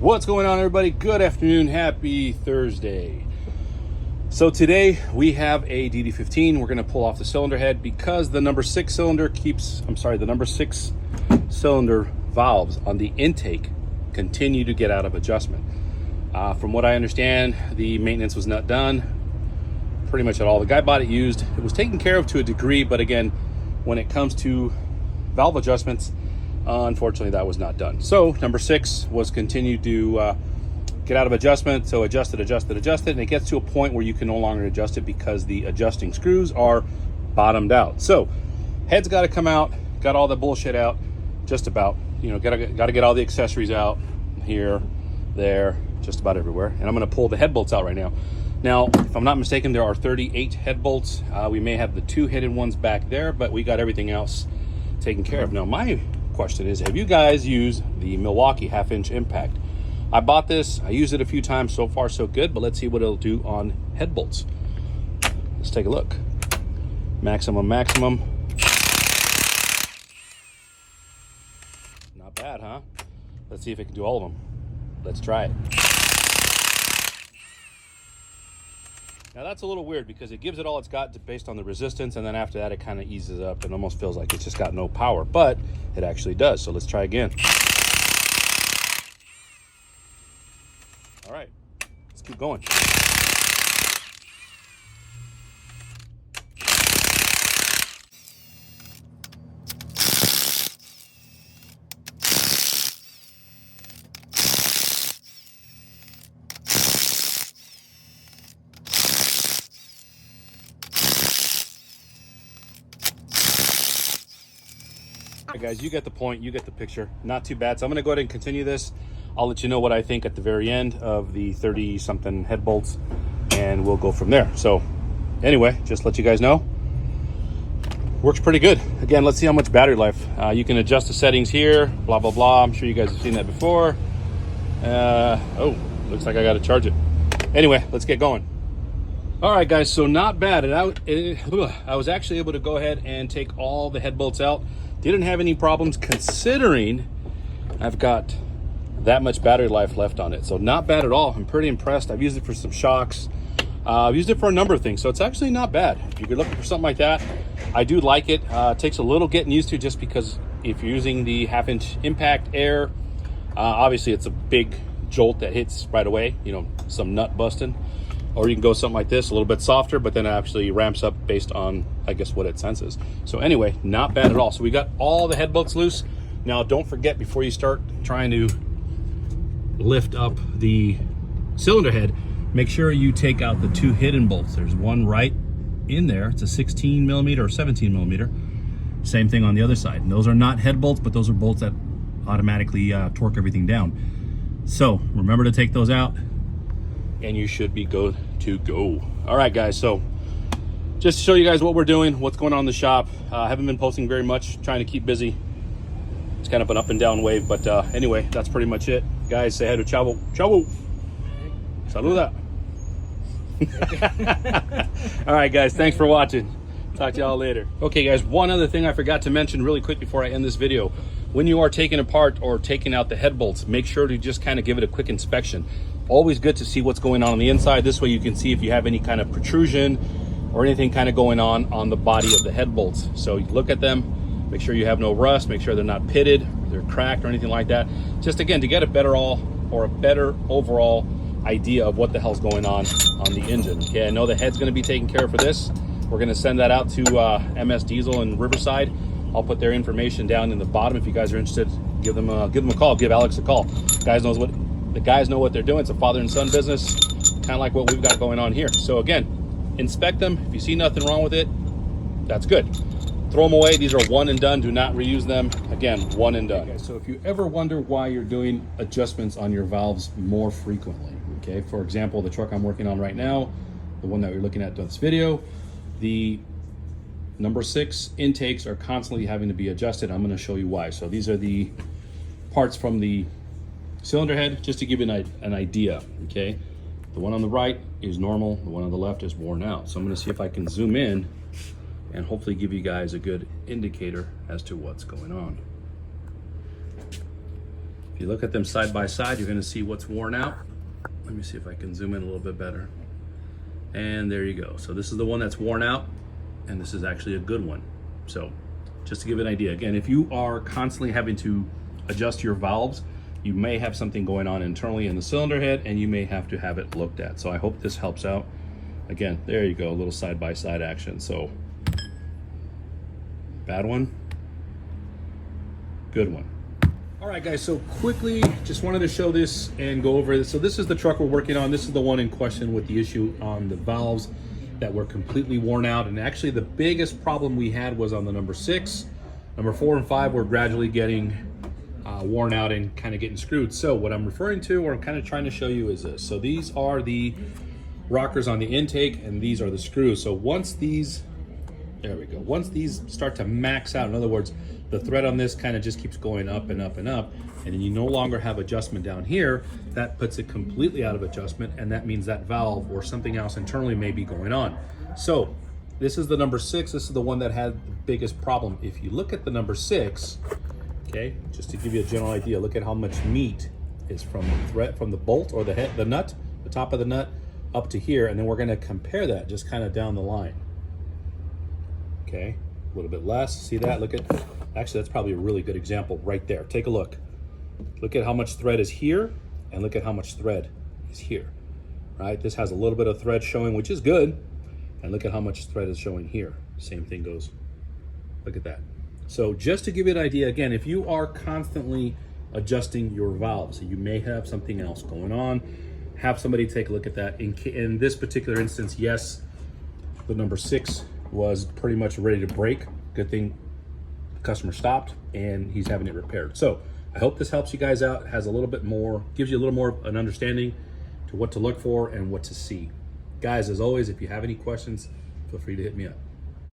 What's going on, everybody? Good afternoon, happy Thursday. So today we have a DD15. We're going to pull off the cylinder head because the number 6 cylinder the number 6 cylinder valves on the intake continue to get out of adjustment. From what I understand, the maintenance was not done pretty much at all. The guy bought it used. It was taken care of to a degree, but again, when it comes to valve adjustments, unfortunately that was not done. So number 6 was continued to get out of adjustment. So adjusted, and it gets to a point where you can no longer adjust it because the adjusting screws are bottomed out. So head's got to come out, got all the bullshit out, just about, got to get all the accessories out here, there, just about everywhere. And I'm going to pull the head bolts out right now. Now, if I'm not mistaken, there are 38 head bolts. We may have the 2 hidden ones back there, but we got everything else taken care of. Now, my question is, have you guys used the Milwaukee 1/2-inch impact? I bought this, I used it a few times, so far so good, but let's see what it'll do on head bolts. Let's take a look. Maximum. Not bad, huh? Let's see if it can do all of them. Let's try it. Now that's a little weird because it gives it all it's got based on the resistance, and then after that it kind of eases up and almost feels like it's just got no power, but it actually does. So let's try again. All right, let's keep going. All right, guys, you get the point, you get the picture. Not too bad. So I'm going to go ahead and continue this. I'll let you know what I think at the very end of the 30-something head bolts, and we'll go from there. So anyway, just let you guys know. Works pretty good. Again, let's see how much battery life. You can adjust the settings here, blah, blah, blah. I'm sure you guys have seen that before. Oh, looks like I got to charge it. Anyway, let's get going. All right, guys, so not bad. I was actually able to go ahead and take all the head bolts out. Didn't have any problems considering I've got that much battery life left on it. So not bad at all. I'm pretty impressed. I've used it for some shocks. I've used it for a number of things. So it's actually not bad. If you're looking for something like that, I do like it. It takes a little getting used to just because if you're using the 1/2-inch impact air, obviously it's a big jolt that hits right away, some nut busting. Or you can go something like this, a little bit softer, but then it actually ramps up based on, I guess, what it senses. So anyway, not bad at all. So we got all the head bolts loose. Now, don't forget, before you start trying to lift up the cylinder head, make sure you take out the 2 hidden bolts. There's one right in there. It's a 16 millimeter or 17 millimeter. Same thing on the other side. And those are not head bolts, but those are bolts that automatically torque everything down. So remember to take those out, and you should be good to go. All right, guys, so just to show you guys what we're doing, what's going on in the shop. I haven't been posting very much, trying to keep busy. It's kind of an up and down wave, but anyway, that's pretty much it. Guys, say hi to Chavo. Chavo. Saluda. All right, guys, thanks for watching. Talk to y'all later. Okay, guys, one other thing I forgot to mention really quick before I end this video. When you are taking apart or taking out the head bolts, make sure to just kind of give it a quick inspection. Always good to see what's going on the inside. This way you can see if you have any kind of protrusion or anything kind of going on the body of the head bolts. So you look at them, make sure you have no rust, make sure they're not pitted, they're cracked or anything like that. Just again, to get a better overall idea of what the hell's going on the engine. Okay, I know the head's gonna be taken care of for this. We're gonna send that out to MS Diesel in Riverside. I'll put their information down in the bottom. If you guys are interested, give them a call, give Alex a call. The guys know what they're doing. It's a father and son business, kind of like what we've got going on here. So again, inspect them. If you see nothing wrong with it, that's good. Throw them away. These are one and done. Do not reuse them. Again, one and done. Okay, so if you ever wonder why you're doing adjustments on your valves more frequently, okay, for example, the truck I'm working on right now, the one that we're looking at in this video, the number 6 intakes are constantly having to be adjusted. I'm going to show you why. So these are the parts from the cylinder head, just to give you an idea. Okay, the one on the right is normal, the one on the left is worn out. So I'm going to see if I can zoom in and hopefully give you guys a good indicator as to what's going on. If you look at them side by side, you're gonna see what's worn out. Let me see if I can zoom in a little bit better. And there you go. So this is the one that's worn out, and this is actually a good one. So just to give you an idea, again, if you are constantly having to adjust your valves, you may have something going on internally in the cylinder head, and you may have to have it looked at. So I hope this helps out. Again, there you go, a little side-by-side action. So bad one, good one. All right, guys, so quickly, just wanted to show this and go over this. So this is the truck we're working on. This is the one in question with the issue on the valves that were completely worn out. And actually the biggest problem we had was on the number 6. Number 4 and 5 were gradually getting worn out and kind of getting screwed. So what I'm referring to, or I'm kind of trying to show you, is this. So these are the rockers on the intake, and these are the screws. So once these, there we go, once these start to max out, in other words, the thread on this kind of just keeps going up and up and up, and then you no longer have adjustment down here, that puts it completely out of adjustment, and that means that valve or something else internally may be going on. So this is the number 6. This is the one that had the biggest problem. If you look at the number 6, okay, just to give you a general idea, look at how much meat is from the thread, from the bolt or the head, the nut, the top of the nut, up to here, and then we're going to compare that just kind of down the line. Okay, a little bit less. See that? Look at, actually, that's probably a really good example right there. Take a look. Look at how much thread is here, and look at how much thread is here. Right? This has a little bit of thread showing, which is good, and look at how much thread is showing here. Same thing goes. Look at that. So just to give you an idea, again, if you are constantly adjusting your valves, you may have something else going on. Have somebody take a look at that. In this particular instance, yes, the number 6 was pretty much ready to break. Good thing the customer stopped and he's having it repaired. So I hope this helps you guys out. It has a little bit more, gives you a little more of an understanding to what to look for and what to see. Guys, as always, if you have any questions, feel free to hit me up.